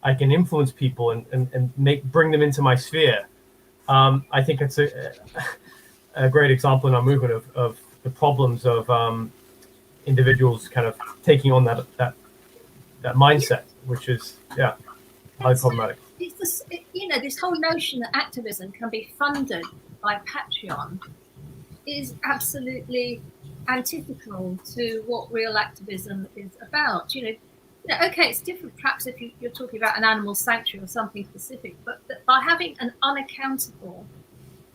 influence people and bring them into my sphere. I think it's a great example in our movement of the problems of individuals kind of taking on that mindset, which is highly problematic.
It's this whole notion that activism can be funded by Patreon is absolutely antithetical to what real activism is about. Okay, it's different perhaps if you're talking about an animal sanctuary or something specific, but by having an unaccountable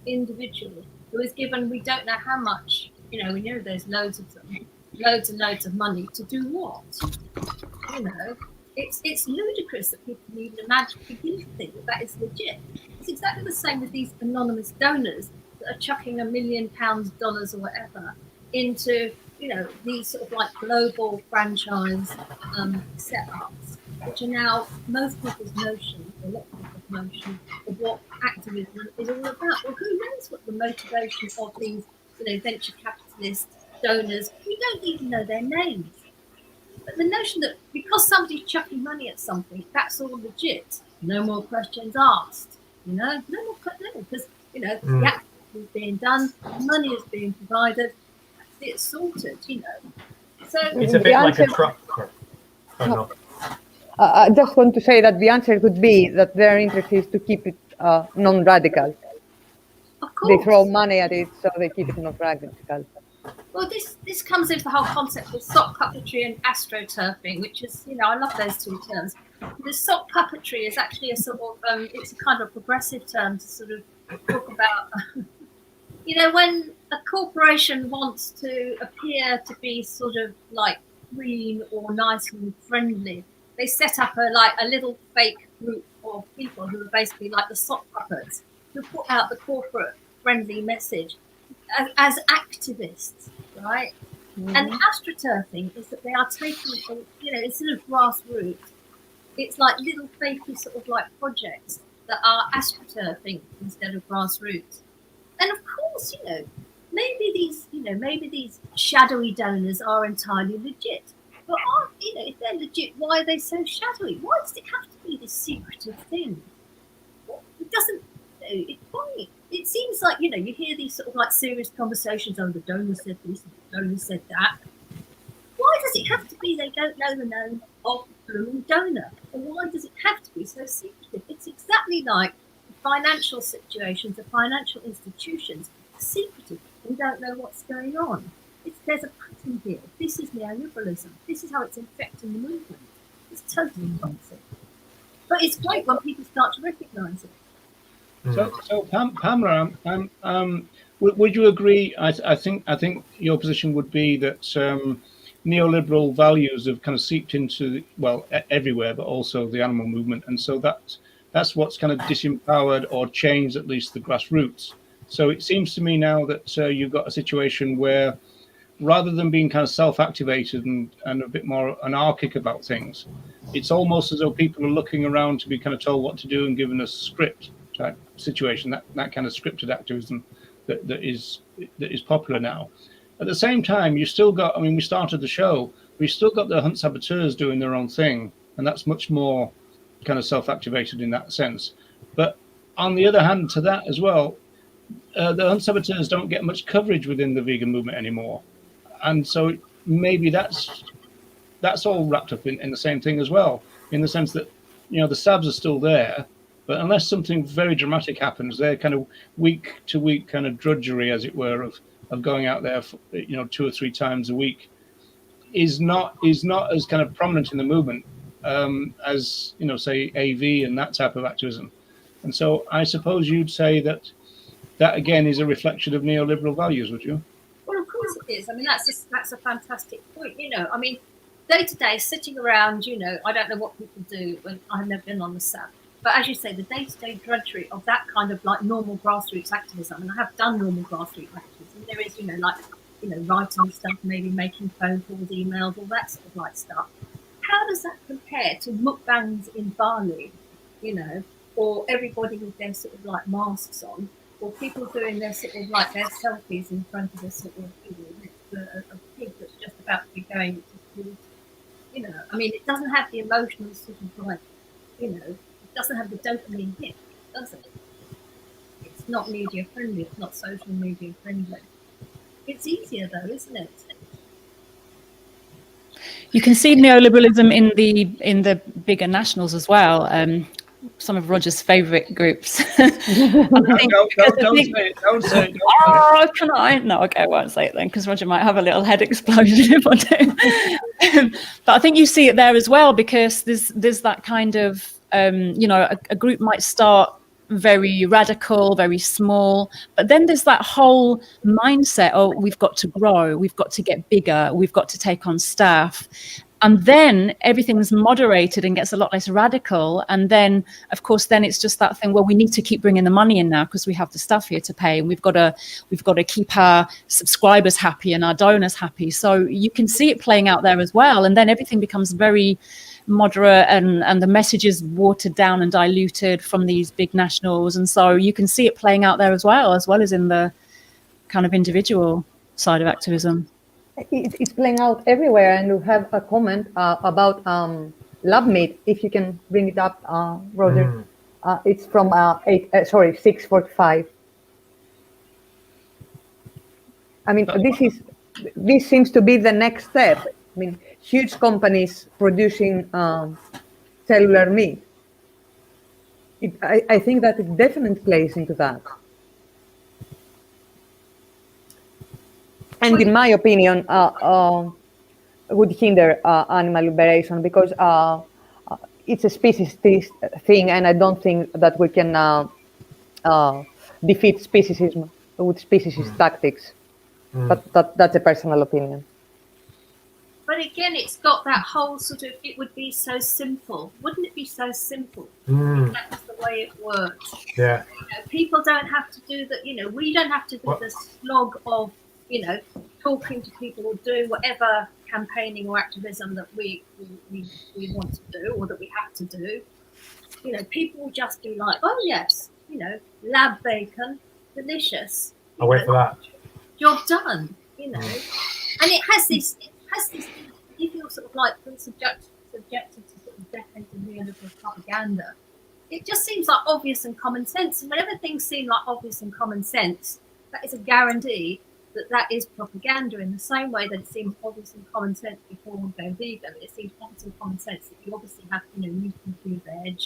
individual who is given, we don't know how much, we know there's loads of them, loads and loads of money to do what? It's ludicrous that people can even begin to think that is legit. It's exactly the same with these anonymous donors that are chucking $1 million, dollars or whatever into, these sort of like global franchise setups, which are now most people's notion, or a lot of people's notion of what activism is all about. Well, who knows what the motivation of these, venture capitalist donors? We don't even know their names. But the notion that because somebody's chucking money at something, that's all legit. No more questions asked. No more questions, because the activity is being done, money is being provided, it's sorted. So
it's a bit like a truck. Oh, no.
I just want to say that the answer could be that their interest is to keep it non-radical.
Of course.
They throw money at it, so they keep it non-radical.
Well, this comes into the whole concept of sock puppetry and astroturfing, which is, I love those two terms. The sock puppetry is actually a sort of, it's a kind of progressive term to sort of talk about, when a corporation wants to appear to be sort of like green or nice and friendly, they set up a little fake group of people who are basically like the sock puppets who put out the corporate friendly message as activists, right? Mm-hmm. And astroturfing is that they are taking, instead of grassroots, it's like little fakey sort of like projects that are astroturfing instead of grassroots. And of course, maybe these shadowy donors are entirely legit. But if they're legit, why are they so shadowy? Why does it have to be this secretive thing? It doesn't. It seems like you hear these sort of like serious conversations. Oh, the donor said this, the donor said that. Why does it have to be they don't know the name of the blooming donor? Or why does it have to be so secretive? It's exactly like the financial situations, the financial institutions, secretive. We don't know what's going on. There's a pattern here. This is neoliberalism. This is how it's infecting the movement. It's totally nonsense. But it's great when people start to recognise it.
So Pamela, would you agree? I think your position would be that neoliberal values have kind of seeped into, well, everywhere, but also the animal movement. And so that's what's kind of disempowered or changed at least the grassroots. So it seems to me now that you've got a situation where rather than being kind of self-activated and a bit more anarchic about things, it's almost as though people are looking around to be kind of told what to do and given a script type situation, that kind of scripted activism that is popular now. At the same time, you still got, I mean, we started the show, we still got the hunt saboteurs doing their own thing, and that's much more kind of self-activated in that sense. But on the other hand to that as well, the hunt saboteurs don't get much coverage within the vegan movement anymore. And so maybe that's all wrapped up in the same thing as well, in the sense that, you know, the SABs are still there, but unless something very dramatic happens, they're kind of week to week kind of drudgery, as it were, of going out there, for, you know, 2 or 3 times a week, is not as kind of prominent in the movement as, you know, say AV and that type of activism. And so I suppose you'd say that again is a reflection of neoliberal values, would you?
Well, of course it is. I mean, that's a fantastic point. You know, I mean, day to day, sitting around, you know, I don't know what people do when I've never been on the SAP. But as you say, the day-to-day drudgery of that kind of like normal grassroots activism, and I have done normal grassroots activism. There is, you know, like, you know, writing stuff, maybe making phone calls, emails, all that sort of like stuff. How does that compare to mukbangs in Bali, you know, or everybody with their sort of like masks on, or people doing their sort of like their selfies in front of a sort of, you know, a pig that's just about to be going to slaughter? You know, I mean, it doesn't have the emotional sort of like, you know, it doesn't have the dopamine hit, does it? It's not media friendly. It's not social media friendly. It's easier though, isn't it?
You can see neoliberalism in the bigger nationals as well. Some of Roger's favourite groups. Don't say it. Oh, can I? No, okay, I won't say it then, because Roger might have a little head explosion if I do. But I think you see it there as well, because there's that kind of, you know, a group might start very radical, very small, but then there's that whole mindset, oh, we've got to grow, we've got to get bigger, we've got to take on staff. And then everything's moderated and gets a lot less radical. And then, of course, then it's just that thing, well, we need to keep bringing the money in now because we have the stuff here to pay, and we've got to keep our subscribers happy and our donors happy. So you can see it playing out there as well. And then everything becomes very moderate, and the message is watered down and diluted from these big nationals. And so you can see it playing out there as well as in the kind of individual side of activism.
It's playing out everywhere, and we have a comment about lab meat. If you can bring it up, Roger. It's from 6:45. I mean, this seems to be the next step. I mean, huge companies producing cellular meat. I think that it definitely plays into that. And in my opinion, would hinder animal liberation, because it's a species thing, and I don't think that we can defeat speciesism with speciesist tactics. But that's a personal opinion.
But again, it's got that whole sort of, it would be so simple. Wouldn't it be so simple if that was the way it works?
Yeah.
You know, people don't have to do that, you know, we don't have to do the slog of, you know, talking to people or doing whatever campaigning or activism that we want to do or that we have to do. You know, people will just be like, oh yes, you know, lab bacon, delicious.
I'll wait for that.
Job done, you know. And it has this, if you're sort of like subjected to sort of decades of neoliberal propaganda, it just seems like obvious and common sense. And whenever things seem like obvious and common sense, that is a guarantee that is propaganda, in the same way that it seems obvious and common sense before we go vegan. It seems obvious and common sense that you obviously have, you know, meat and food, veg,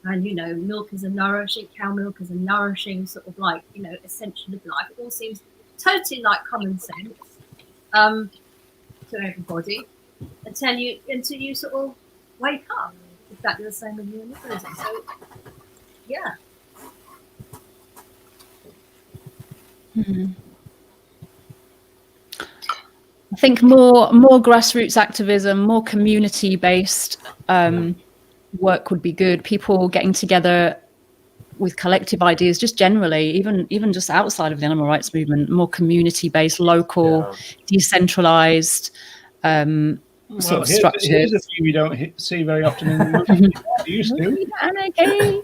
and, you know, milk is a nourishing, cow milk is a nourishing sort of like, you know, essential of life. It all seems totally like common sense to everybody until you sort of wake up. Exactly the same with neoliberalism. So, yeah.
I think more grassroots activism, more community-based work would be good. People getting together with collective ideas, just generally, even just outside of the animal rights movement, more community-based, local, decentralized sort of structures.
Here's a few we don't see very often in the movement. You used to.
Anarchy.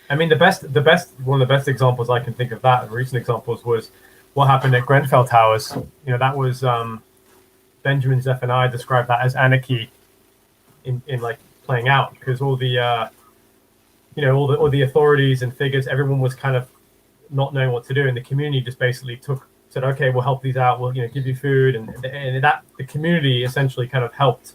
I mean, one of the best examples I can think of that, recent examples, was what happened at Grenfell Towers. You know, that was Benjamin Zephaniah described that as anarchy in like playing out, because all the all the authorities and figures, everyone was kind of not knowing what to do, and the community just basically said, okay, we'll help these out, we'll give you food, and that the community essentially kind of helped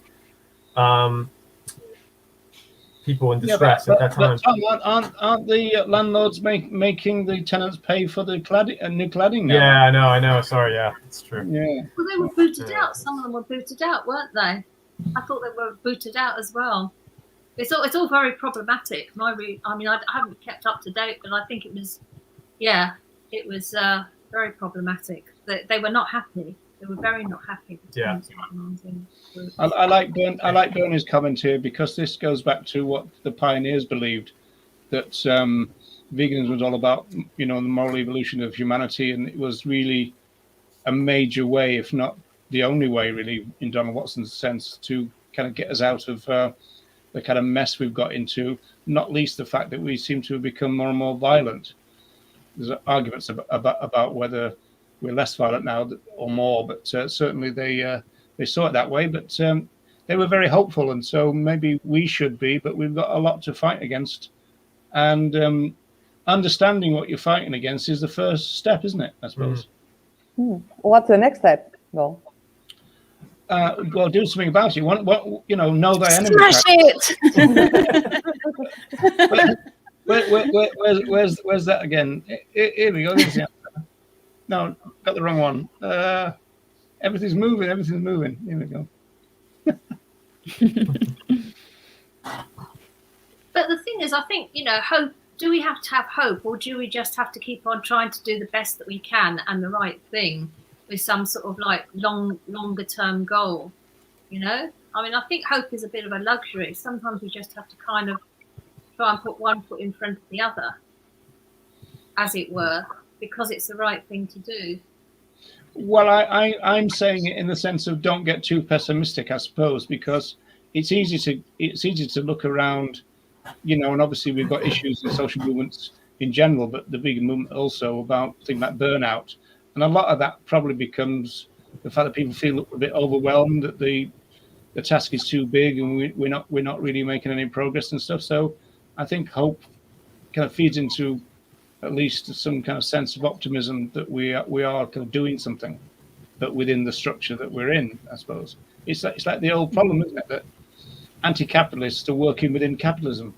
people in distress at that time.
But aren't the landlords making the tenants pay for the new cladding now?
Yeah, I know. Sorry, yeah, it's true.
Yeah.
Well, they were booted out. Some of them were booted out, weren't they? I thought they were booted out as well. It's all very problematic. I mean, I haven't kept up to date, but I think it was very problematic. They were not happy. They were very not happy.
Yeah.
I like Bernie's comment here, because this goes back to what the pioneers believed, that veganism was all about, the moral evolution of humanity, and it was really a major way, if not the only way, really, in Donald Watson's sense, to kind of get us out of the kind of mess we've got into, not least the fact that we seem to have become more and more violent. There's arguments about whether we're less violent now or more, but certainly they saw it that way. But they were very hopeful, and so maybe we should be, but we've got a lot to fight against. And understanding what you're fighting against is the first step, isn't it, I suppose?
What's the next step, though?
Well, do something about it. Know thy enemy.
Smash it!
Where's that again? Here we go. No, got the wrong one. Everything's moving. Here we go.
But the thing is, I think, hope. Do we have to have hope, or do we just have to keep on trying to do the best that we can and the right thing with some sort of like longer term goal? I mean, I think hope is a bit of a luxury. Sometimes we just have to kind of try and put one foot in front of the other, as it were, because it's the right thing to do.
Well, I'm saying it in the sense of don't get too pessimistic, I suppose, because it's easy to look around, and obviously we've got issues in social movements in general, but the vegan movement also about things like burnout, and a lot of that probably becomes the fact that people feel a bit overwhelmed, that the task is too big, and we're not really making any progress and stuff. So I think hope kind of feeds into at least some kind of sense of optimism that we are kind of doing something, but within the structure that we're in, I suppose. It's like the old problem, isn't it, that anti-capitalists are working within capitalism.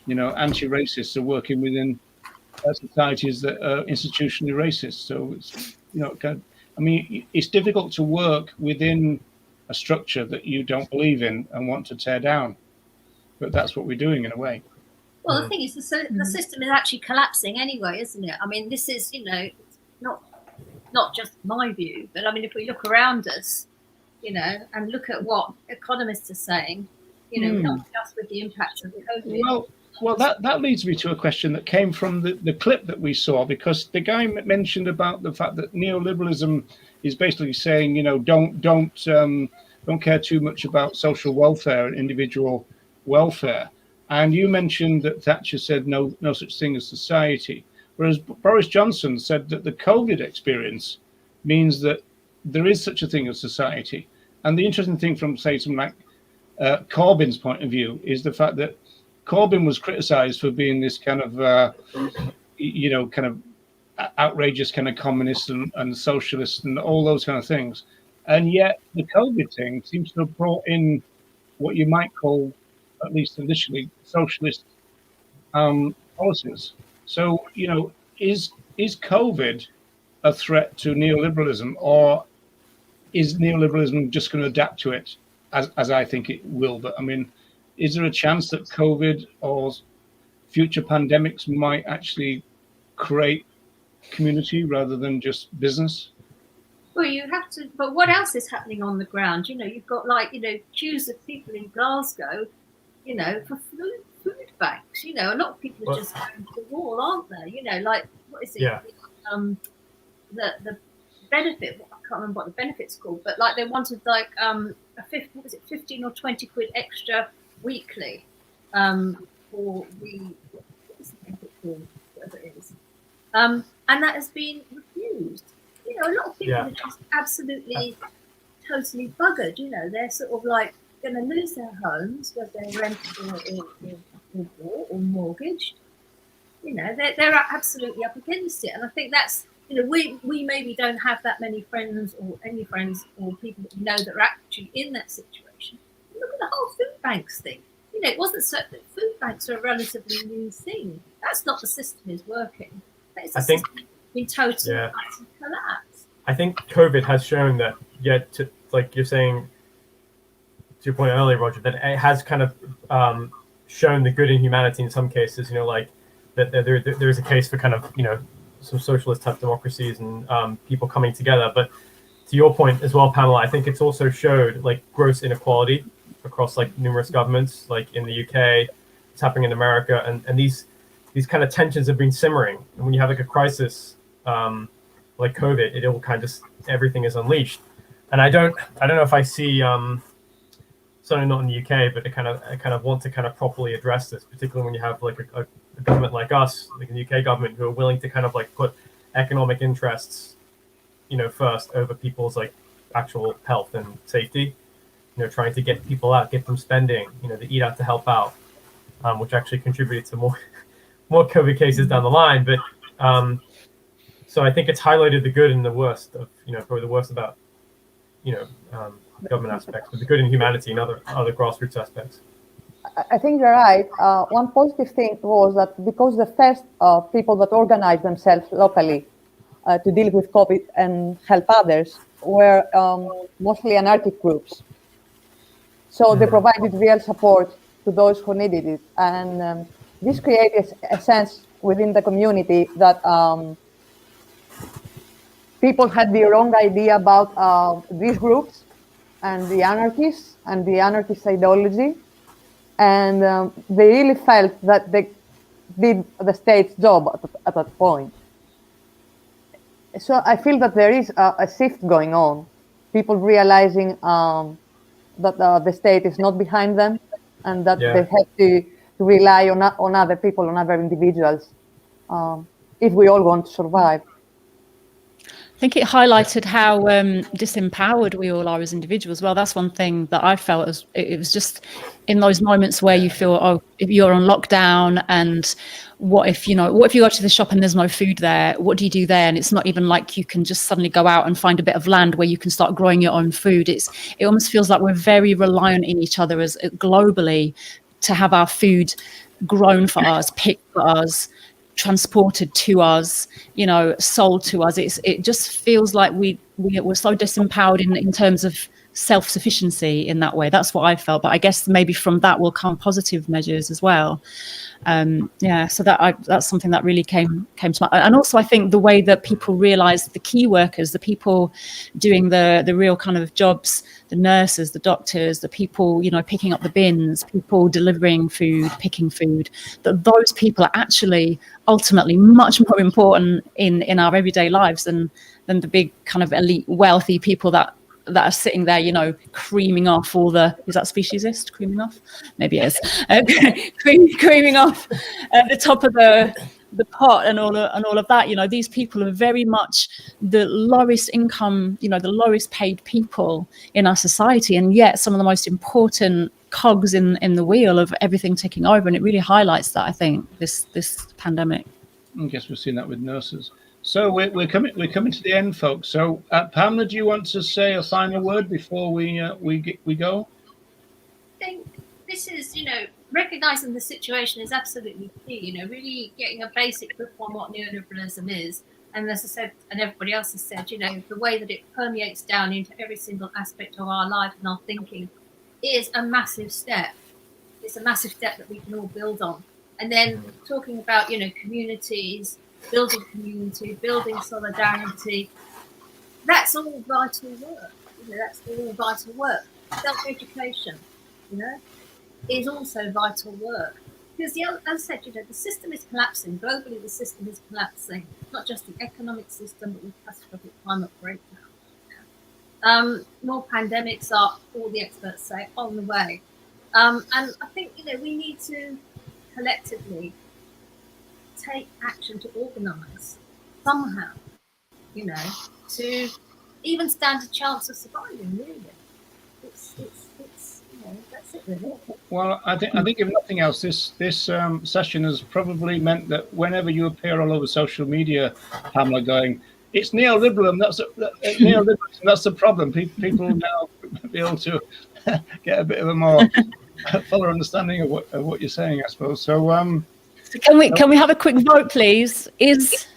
Anti-racists are working within societies that are institutionally racist. So it's it's difficult to work within a structure that you don't believe in and want to tear down, but that's what we're doing in a way.
Well, the thing is, the system is actually collapsing anyway, isn't it? I mean, this is, not just my view, but I mean, if we look around us, and look at what economists are saying, not just with the impact of COVID.
Well, that leads me to a question that came from the clip that we saw, because the guy mentioned about the fact that neoliberalism is basically saying, don't care too much about social welfare and individual welfare. And you mentioned that Thatcher said no such thing as society, whereas Boris Johnson said that the COVID experience means that there is such a thing as society. And the interesting thing from, say, someone like Corbyn's point of view is the fact that Corbyn was criticised for being this kind of, kind of outrageous kind of communist and socialist and all those kind of things. And yet the COVID thing seems to have brought in what you might call, at least initially, socialist policies. So, is COVID a threat to neoliberalism, or is neoliberalism just going to adapt to it, as I think it will? But I mean, is there a chance that COVID or future pandemics might actually create community rather than just business?
Well, you have to, but what else is happening on the ground? You've got queues of people in Glasgow, for food banks. A lot of people are just going to the wall, aren't they? What is it?
Yeah.
The benefit, I can't remember what the benefit's called, but they wanted a 15 or 20 quid extra weekly for what is the benefit called, whatever it is. And that has been refused. A lot of people are just absolutely, totally buggered. They're sort of going to lose their homes, whether they're rented or bought or mortgaged. They're absolutely up against it. And I think that's, we maybe don't have that many friends or any friends or people that we know that are actually in that situation. Look at the whole food banks thing. It wasn't so that food banks are a relatively new thing. That's not the system is working. I think in total collapse.
I think COVID has shown that, like you're saying, to your point earlier, Roger, that it has kind of shown the good in humanity in some cases. That there is a case for kind of some socialist type democracies and people coming together. But to your point as well, Pamela, I think it's also showed gross inequality across numerous governments, in the UK, it's happening in America, and these kind of tensions have been simmering. And when you have a crisis like COVID, it all kind of everything is unleashed. And I don't know if I see certainly not in the UK, but I kind of want to kind of properly address this, particularly when you have a government like us, like the UK government, who are willing to kind of put economic interests, first over people's actual health and safety. Trying to get people out, get them spending, the eat out to help out, which actually contributed to more COVID cases down the line. But so I think it's highlighted the good and the worst of, probably the worst about, government aspects, but the good in humanity and other grassroots aspects.
I think you're right. One positive thing was that because the first people that organized themselves locally to deal with COVID and help others were mostly anarchic groups. So they provided real support to those who needed it. And this created a sense within the community that people had the wrong idea about these groups and the anarchists and the anarchist ideology. And they really felt that they did the state's job at that point. So I feel that there is a shift going on. People realizing that the state is not behind them, and that they have to rely on other people, on other individuals, if we all want to survive.
I think it highlighted how disempowered we all are as individuals. Well, that's one thing that I felt as it was just in those moments where you feel, oh, if you're on lockdown, and what if you go to the shop and there's no food there? What do you do there? And it's not even like you can just suddenly go out and find a bit of land where you can start growing your own food. It almost feels like we're very reliant in each other as globally to have our food grown for us, picked for us, transported to us, sold to us. It just feels like we're so disempowered in terms of self-sufficiency in that way. That's what I felt, but I guess maybe from that will come positive measures as well. So that's something that really came to mind. And also I think the way that people realized the key workers, the people doing the real kind of jobs, the nurses, the doctors, the people, picking up the bins, people delivering food, picking food, that those people are actually ultimately much more important in our everyday lives than the big kind of elite wealthy people that are sitting there, creaming off all the, is that speciesist, creaming off? Maybe it is. Creaming off at the top of the pot and all of that. These people are very much the lowest income, the lowest paid people in our society, and yet some of the most important cogs in the wheel of everything taking over. And it really highlights that, I think, this pandemic.
I guess we've seen that with nurses. So we're coming to the end, folks. So Pamela, do you want to say a final word before we go?
I think this is, recognizing the situation is absolutely key. Really getting a basic grip on what neoliberalism is, and as I said, and everybody else has said, the way that it permeates down into every single aspect of our life and our thinking is a massive step. It's a massive step that we can all build on. And then talking about, communities building community, building solidarity. That's all vital work. That's all vital work. Self-education, is also vital work. Because, as I said, the system is collapsing. Globally, the system is collapsing. Not just the economic system, but with catastrophic climate breakdown. More pandemics are, all the experts say, on the way. And I think, we need to collectively take action to organise somehow, to even stand a chance of surviving, really. It's that's it, really.
Well, I think if nothing else, this session has probably meant that whenever you appear all over social media, Pamela, going, it's neoliberalism. Neoliberalism. That's the problem. People now be able to get a bit of a more fuller understanding of what you're saying, I suppose. So,
so can we have a quick vote, please? Is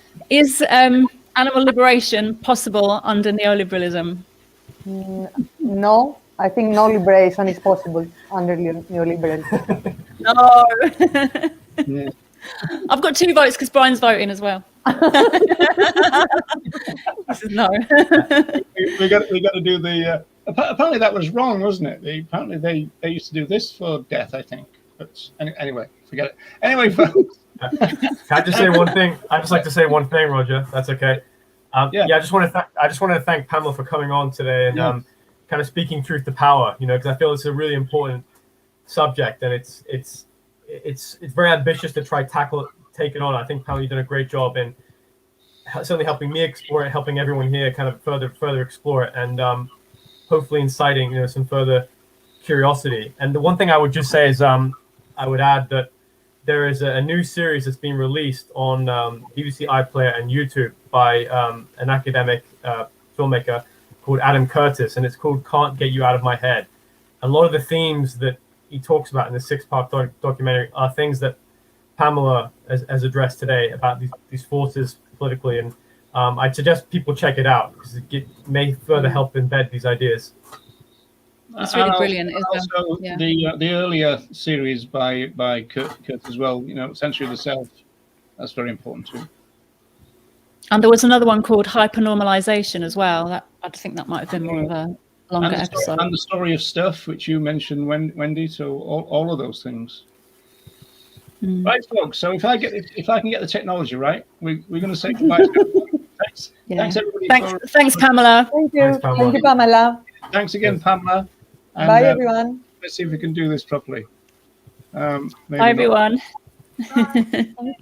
animal liberation possible under neoliberalism?
No, I think no liberation is possible under neoliberalism.
No.
yeah.
I've got 2 votes because Brian's voting as well. This is no.
we got to do the. Apparently that was wrong, wasn't it? Apparently they used to do this for death, I think. But anyway, forget it. Anyway, folks.
Can I just say one thing? I'd just like to say one thing, Roger. That's okay. Yeah, I just want to thank Pamela for coming on today and kind of speaking truth to power. Because I feel it's a really important subject, and it's very ambitious to try take it on. I think Pamela, you've done a great job in certainly helping me explore it, helping everyone here kind of further explore it, and hopefully inciting some further curiosity. And the one thing I would just say is I would add that there is a new series that's been released on BBC iPlayer and YouTube by an academic filmmaker called Adam Curtis, and it's called Can't Get You Out of My Head. A lot of the themes that he talks about in the 6-part documentary are things that Pamela has addressed today about these forces politically, and I'd suggest people check it out because it may further help embed these ideas.
It's really brilliant.
Also, the earlier series by Kurt as well, Century of the Self, that's very important too.
And there was another one called Hypernormalization as well. I think that might have been more of a longer episode.
And the Story of Stuff, which you mentioned, Wendy. So all of those things. Right, folks. So if I can get the technology right, we're going to say goodbye. Thanks.
Yeah.
Thanks everybody.
Thanks, Pamela.
Thank you.
Thanks, Pamela.
Thank you, Pamela.
Thanks again, Pamela. And,
Bye, everyone.
Let's see if we can do this properly.
Bye, everyone.
Bye.